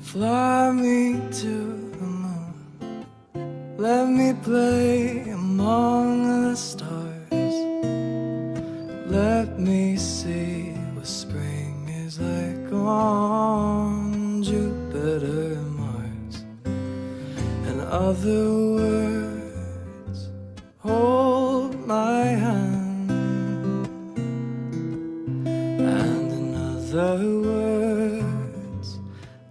Fly me to the moon, let me play among the stars. Let me see what spring is like on Jupiter and Mars. In other words, hold my hand. And in other words,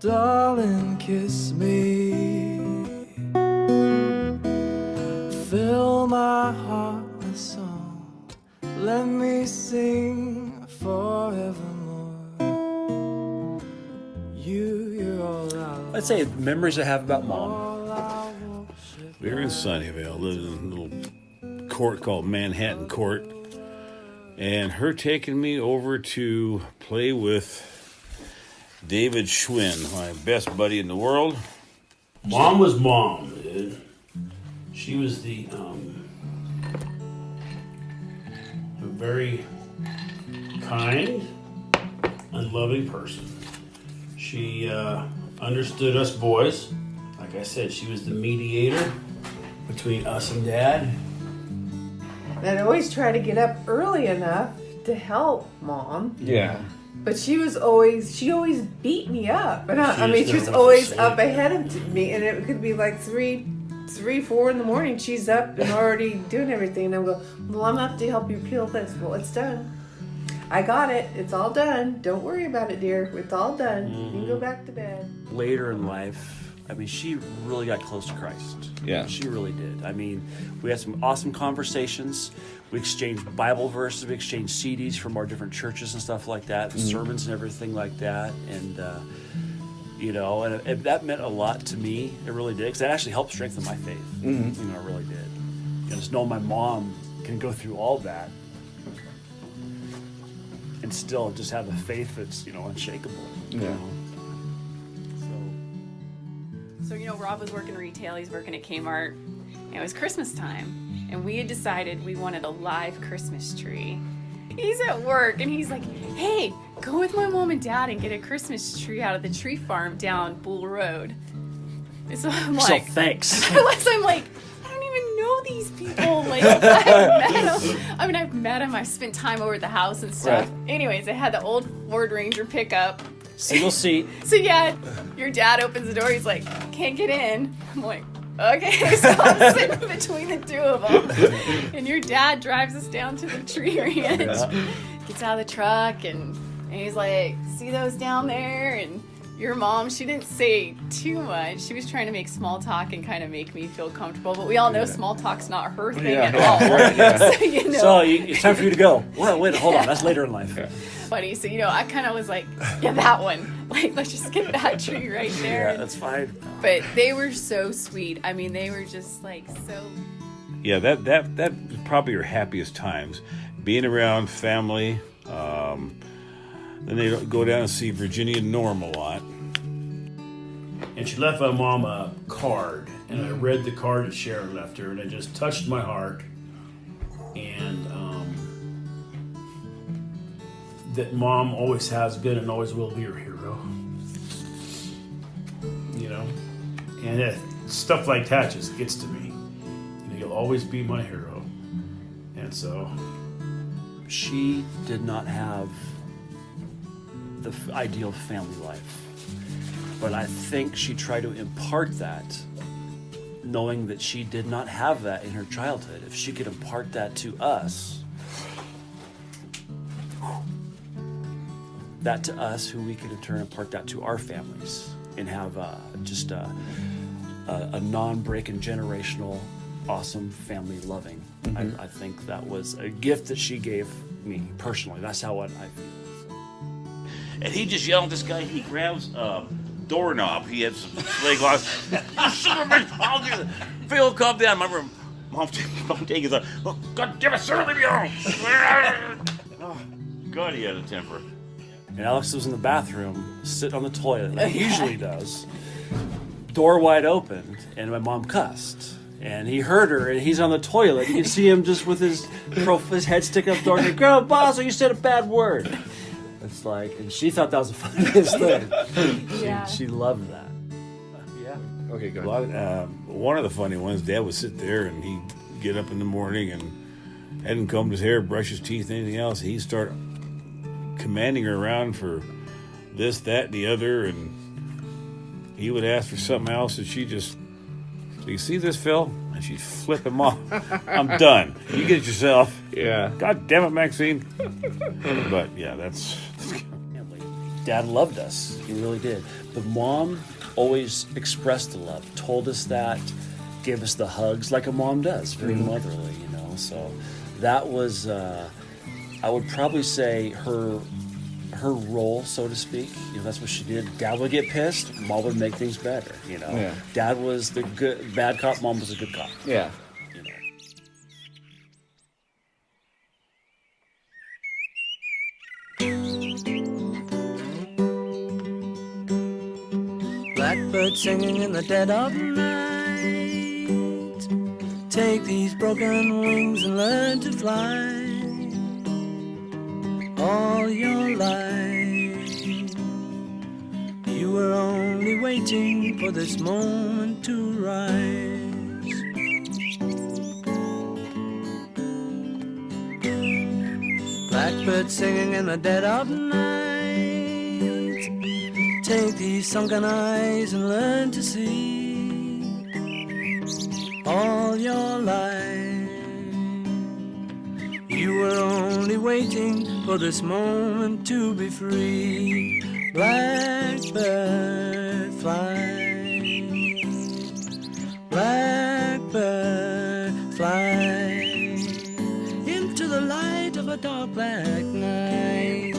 darling, kiss me. Fill my heart with song, let me sing forevermore. You're all I I'd say memories I have about Mom. all I worship. We were in Sunnyvale, lived in a little court called Manhattan Court, and her taking me over to play with David Schwinn, my best buddy in the world. Mom was mom, dude. She was a very kind and loving person. She understood us boys. Like I said, she was the mediator between us and Dad. I'd always try to get up early enough to help Mom. Yeah. But she always beat me up. And I mean, just she was never went to always sleep. up ahead of me. And it could be like 3, 4 in the morning. She's up and already doing everything. And I'm going, well, I'm up to help you peel this. Well, it's done. I got it. It's all done. Don't worry about it, dear. It's all done. You can go back to bed. Later in life, I mean, she really got close to Christ. Yeah. She really did. I mean, we had some awesome conversations. We exchanged Bible verses. We exchanged CDs from our different churches and stuff like that, sermons and everything like that. And, and that meant a lot to me. It really did, because that actually helped strengthen my faith. It really did. Just knowing my mom can go through all that and still just have a faith that's, unshakable. you know? So, Rob was working retail, he's working at Kmart, and it was Christmas time, and we had decided we wanted a live Christmas tree. He's at work, and he's like, hey, go with my mom and dad and get a Christmas tree out of the tree farm down Bull Road. And so I'm like, thanks. I'm like, I don't even know these people. Like, I've met them. I've spent time over at the house and stuff. Right. Anyways, I had the old Ford Ranger pickup. Single seat. So yeah, your dad opens the door. He's like, can't get in. I'm like, okay. So I'm sitting between the two of them. And your dad drives us down to the tree ranch. Yeah. Gets out of the truck and he's like, see those down there? And your mom, she didn't say too much. She was trying to make small talk and kind of make me feel comfortable. But we all know small talk's not her thing at all. So, It's time for you to go. Well, wait, hold on. That's later in life. funny. So, I kind of was like, yeah, that one. Like, let's just get that tree right there. Yeah, that's fine. But they were so sweet. I mean, they were just like so. Yeah, that was probably your happiest times, being around family. Then they go down and see Virginia and Norm a lot. And she left my mom a card, and I read the card that Sharon left her, and it just touched my heart. And that mom always has been and always will be your hero. And stuff like that just gets to me. You'll always be my hero. And so She did not have the ideal family life. But I think she tried to impart that, knowing that she did not have that in her childhood. If she could impart that to us, who we could in turn impart that to our families and have just a non-breaking generational, awesome family loving. I think that was a gift that she gave me personally. That's how I feel. And he just yelled at this guy. He grabs a doorknob. He had some sleigh glass. I'll do it. Phil, calm down. My room. Mom taking his up. Oh, God damn it, sir, leave me alone. Oh, God, he had a temper. And Alex was in the bathroom, sitting on the toilet, like he usually does. Door wide open, and my mom cussed. And he heard her, and he's on the toilet. You can see him just with his head sticking up the door. Like, Girl, Bozzo, you said a bad word. It's like, and she thought that was the funniest thing. Yeah. She loved that. Yeah. Okay, go ahead. One of the funny ones, Dad would sit there and he'd get up in the morning and hadn't combed his hair, brush his teeth, anything else. He'd start commanding her around for this, that, and the other, and he would ask for something else, and she just, "Do you see this, Phil?" And she'd flip him off. "I'm done. You get it yourself." Yeah. God damn it, Maxine. But yeah, that's Dad loved us. He really did. But Mom always expressed the love, told us that, gave us the hugs like a mom does, very motherly, you know. So that was, I would probably say her role, so to speak. You know, that's what she did. Dad would get pissed, Mom would make things better, you know. Yeah. Dad was the bad cop, Mom was a good cop. Yeah. You know. Blackbird singing in the dead of night. Take these broken wings and learn to fly. All your life, you were only waiting for this moment to rise. Blackbird singing in the dead of night. Take these sunken eyes and learn to see. All your life, you were only waiting for this moment to be free. Blackbird fly, blackbird fly into the light of a dark black night.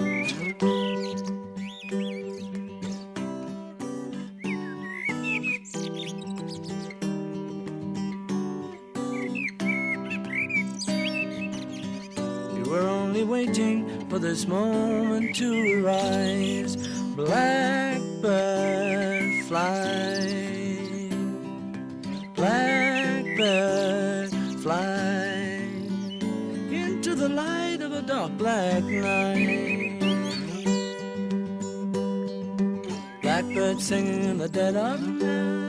Waiting for this moment to arise. Blackbird fly, blackbird fly into the light of a dark black night. Blackbird singing in the dead of night.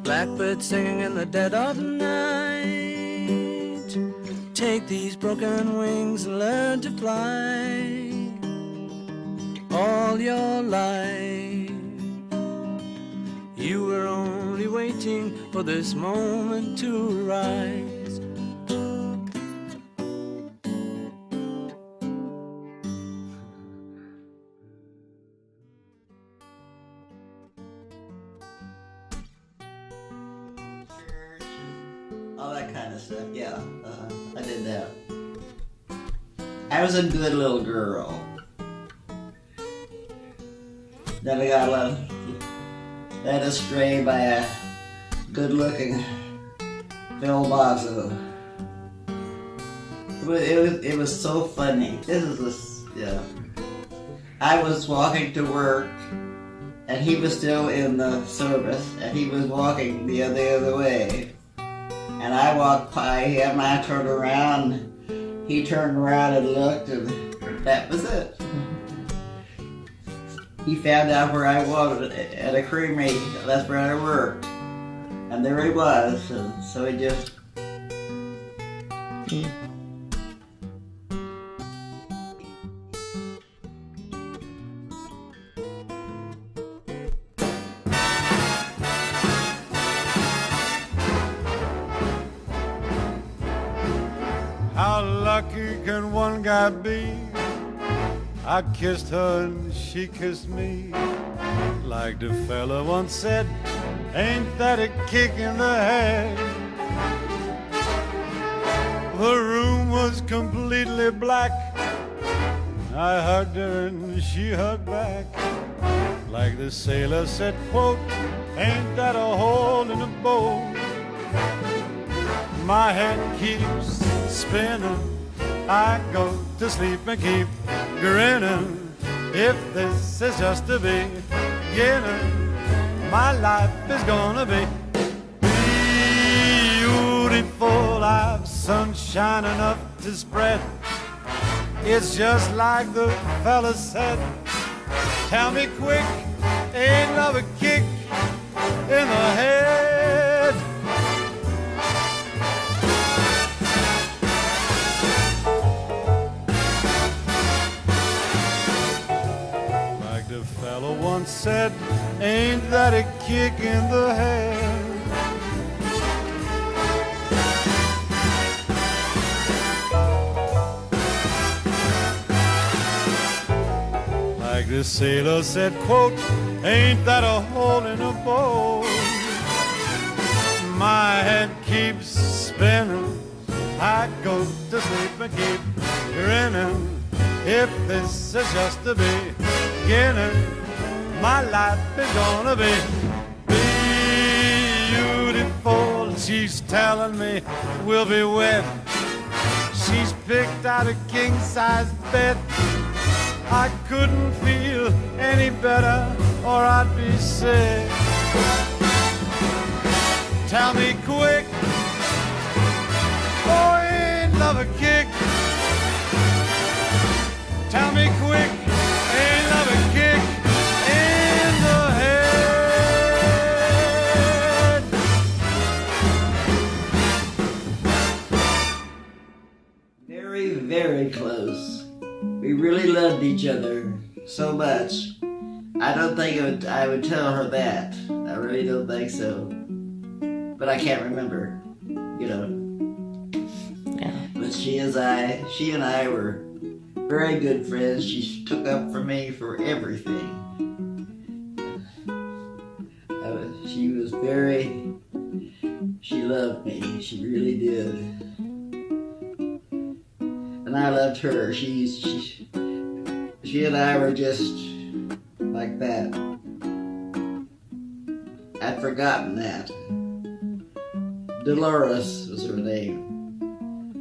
Blackbird singing in the dead of night. Take these broken wings and learn to fly. All your life, you were only waiting for this moment to rise. All that kind of stuff, yeah. I did that. I was a good little girl. Then I got led astray by a good-looking Bill Bozzo. It was so funny. I was walking to work, and he was still in the service, and he was walking the other way. And I walked by him, I turned around, he turned around and looked, and that was it. He found out where I was at a creamery, that's where I worked. And there he was, and so he just... How lucky can one guy be? I kissed her and she kissed me. Like the fella once said, ain't that a kick in the head? The room was completely black. I hugged her and she hugged back. Like the sailor said, quote, ain't that a hole in the boat? My head keeps spinning. I go to sleep and keep grinning. If this is just the beginning, my life is gonna be sunshine enough to spread. It's just like the fella said. Tell me quick, ain't love a kick in the head? Like the fella once said, ain't that a kick in the head? Like the sailor said, quote, ain't that a hole in a boat? My head keeps spinning, I go to sleep and keep grinning. If this is just the beginning, my life is gonna be beautiful. She's telling me we'll be wed. She's picked out a king-size bed. I couldn't feel any better or I'd be sick. Tell me quick, oh, ain't love a kick? Tell me quick, ain't love a kick in the head? Very, very close. We really loved each other so much. I don't think I would tell her that. I really don't think so. But I can't remember, you know. Yeah. But she and I were very good friends. She took up for me for everything. She loved me. She really did. And I loved her. She and I were just like that. I'd forgotten that. Dolores was her name.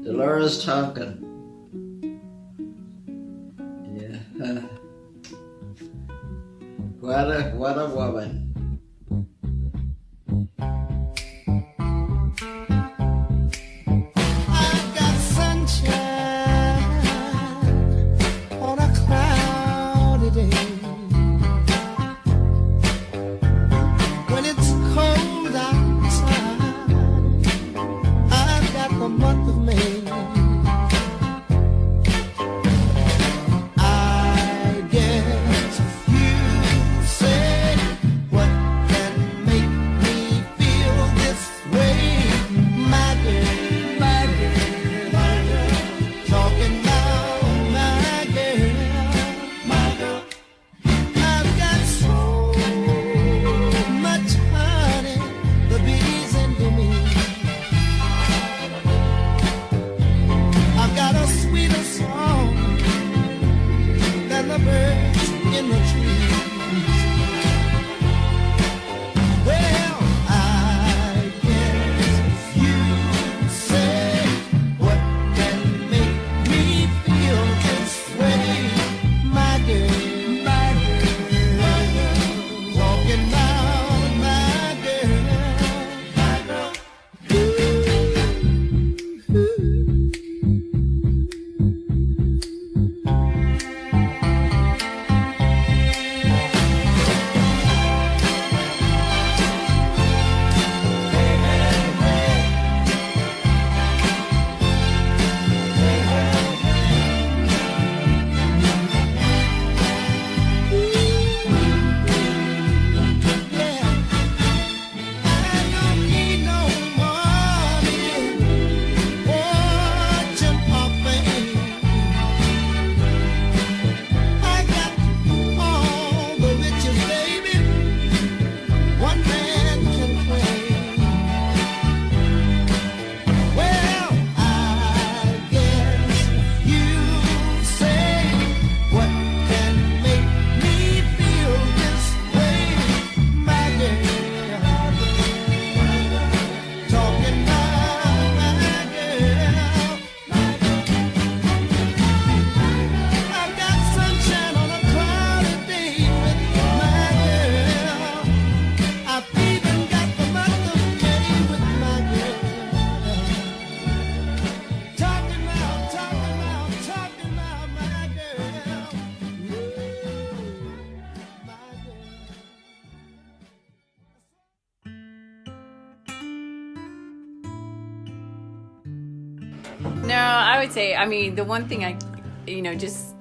Dolores Tonkin. Yeah. What a woman. I've got sunshine on a cloudy day. When it's cold outside, I've got the month of May. I guess you say what No, I would say, I mean, the one thing just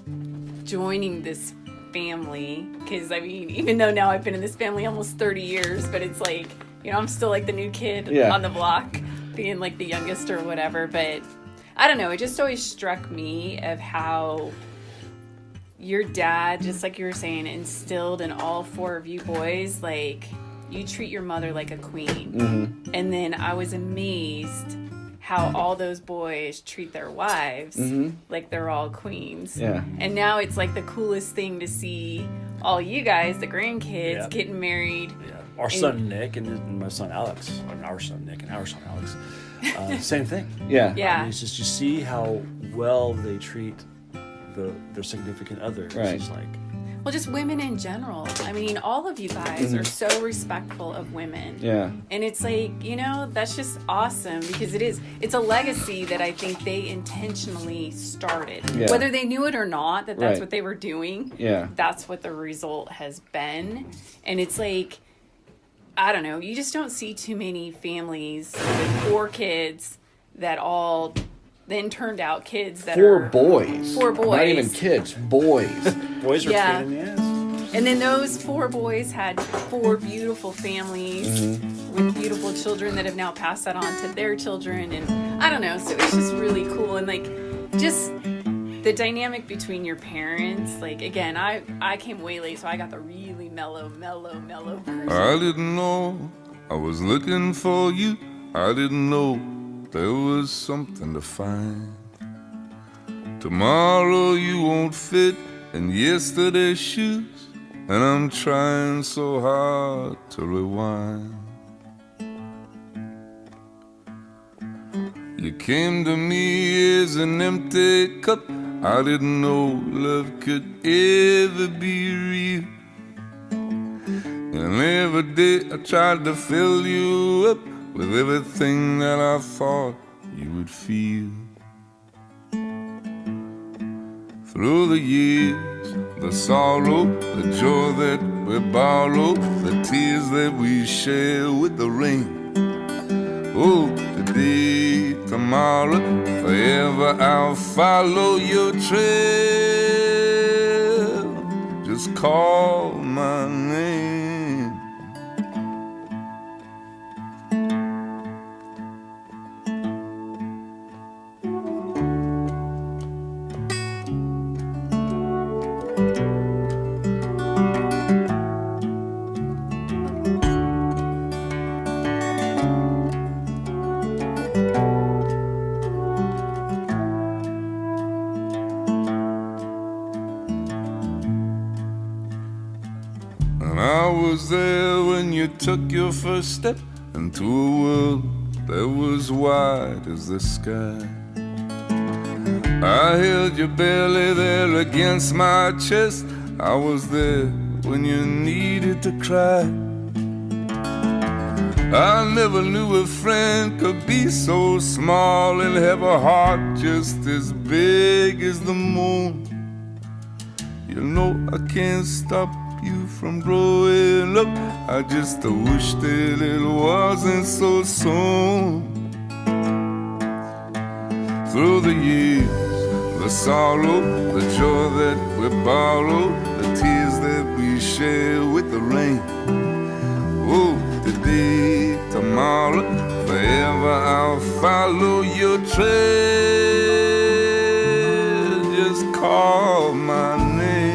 joining this family, because I mean, even though now I've been in this family almost 30 years, but it's like, I'm still like the new kid on the block, being like the youngest or whatever. But I don't know, it just always struck me of how your dad, just like you were saying, instilled in all 4 of you boys, like, you treat your mother like a queen. Mm-hmm. And then I was amazed how all those boys treat their wives like they're all queens. Yeah. And now it's like the coolest thing to see all you guys, the grandkids, getting married. Yeah. Our son Nick and my son Alex, or our son Nick and our son Alex, same thing. Yeah. Yeah. I mean, it's just, you see how well they treat their significant others. Right. It's like, Well, just women in general. I mean, all of you guys are so respectful of women. Yeah. And it's like, that's just awesome, because it's a legacy that I think they intentionally started. Yeah. Whether they knew it or not, that's Right. what they were doing. Yeah. That's what the result has been. And it's like, I don't know, you just don't see too many families with 4 kids that all then turned out kids that 4 are... boys. 4 boys. Not even kids, boys. boys are Yeah. a pain in the ass. And then those 4 boys had 4 beautiful families with beautiful children that have now passed that on to their children. And I don't know, so it's just really cool. And like, just the dynamic between your parents. Like, again, I came way late, so I got the really mellow version. I didn't know I was looking for you. I didn't know there was something to find. Tomorrow you won't fit in yesterday's shoes, and I'm trying so hard to rewind. You came to me as an empty cup. I didn't know love could ever be real. And every day I tried to fill you up with everything that I thought you would feel. Through the years, the sorrow, the joy that we borrow, the tears that we share with the rain. Oh, today, tomorrow, forever I'll follow your trail. Just call my name. I was there when you took your first step into a world that was wide as the sky. I held your belly there against my chest. I was there when you needed to cry. I never knew a friend could be so small and have a heart just as big as the moon. You know I can't stop you from growing up. I just wish that it wasn't so soon. Through the years, the sorrow, the joy that we borrow, the tears that we share with the rain. Oh, today, tomorrow, forever I'll follow your trail. Just call my name.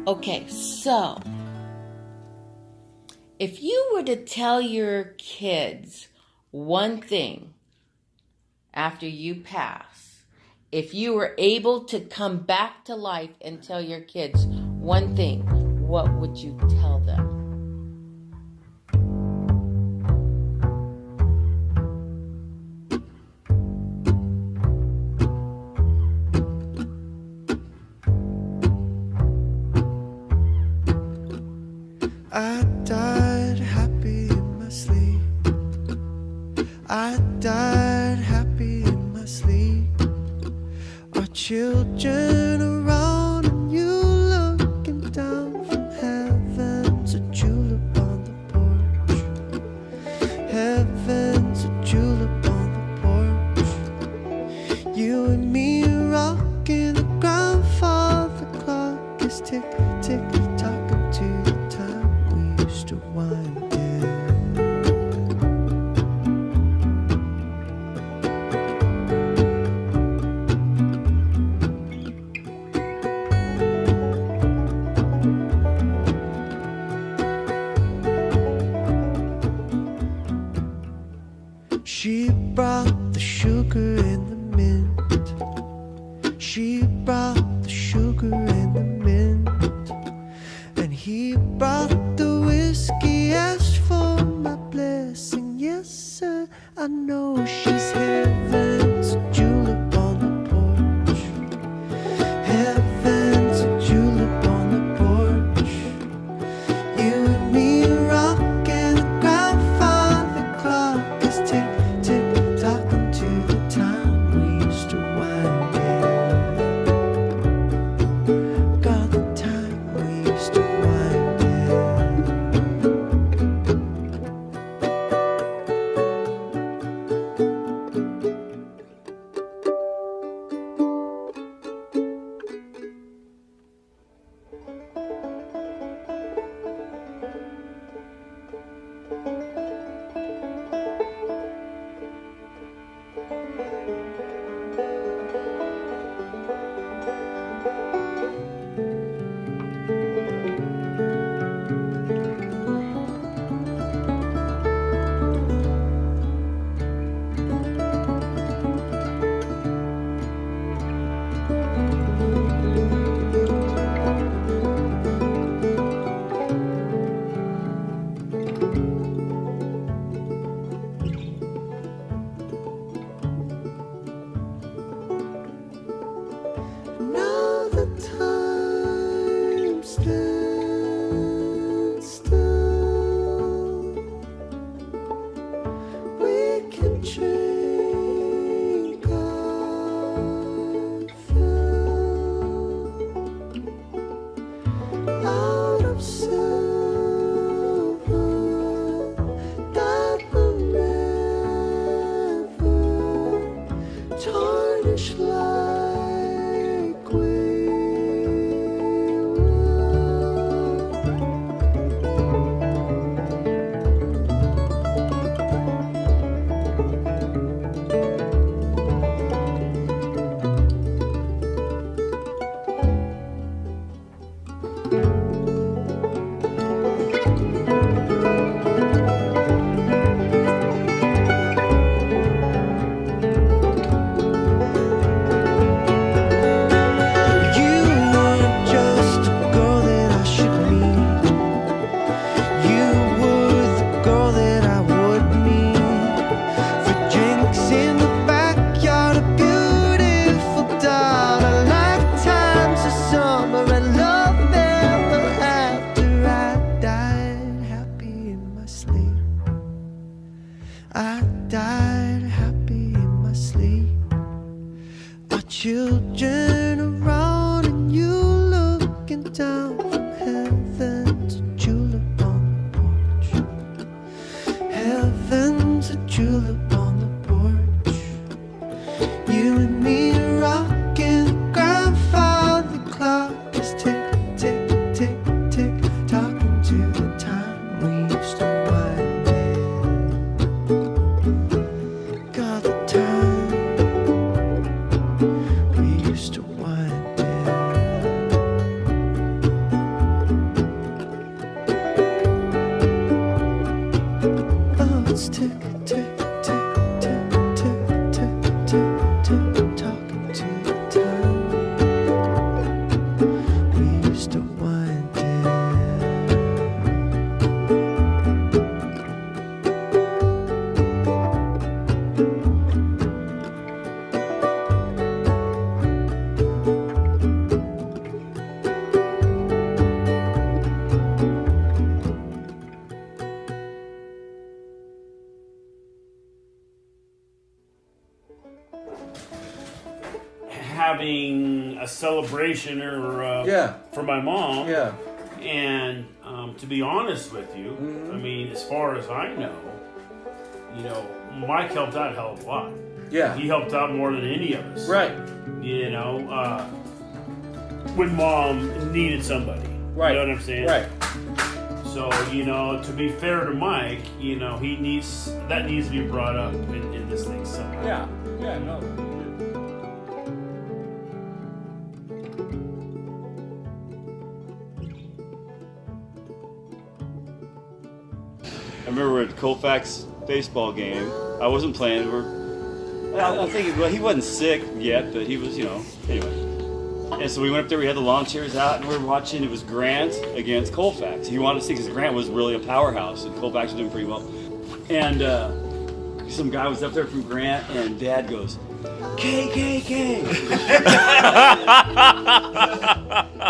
Okay, so if you were to tell your kids one thing after you pass, if you were able to come back to life and tell your kids one thing, what would you tell them? I died happy in my sleep. I died happy in my sleep. Our children around and you looking down from heaven's a julep on the porch. Heaven's a julep on the porch. You and me rocking the grandfather clock is tick, tick, talking to the time we used to wind it. She brought the sugar and the mint. She brought the sugar and the mint. And he brought the whiskey, asked for my blessing. Yes, sir, I know she's heaven's a julep on the porch. Heaven's a julep on the porch. You and me rocking the grandfather clock is tick, tick, talking to the time we used to wind it. a celebration or Yeah. for my mom. Yeah. And to be honest with you, I mean, as far as I know, you know, Mike helped out a hell of a lot. Yeah. He helped out more than any of us. Right. You know, when mom needed somebody. Right. You know what I'm saying? Right. So, you know, to be fair to Mike, you know, that needs to be brought up in this thing somehow. Yeah. Yeah. No. I remember at Colfax baseball game. I wasn't playing. I'm thinking, well, he wasn't sick yet, but he was, you know, anyway. And so we went up there. We had the lawn chairs out, and we were watching. It was Grant against Colfax. He wanted to see because Grant was really a powerhouse, and Colfax was doing pretty well. And some guy was up there from Grant, and Dad goes, KKK.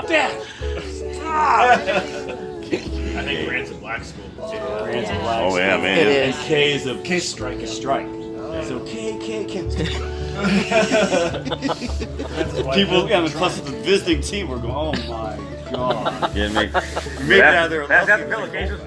Dad, stop. I think Grant's a black school. Grant's a black Oh, yeah, school. man. And K is a K strike. Strike. So K. People, yeah, plus the visiting team were going, oh my god. Yeah, make Maybe they're That's the lucky. pillowcases.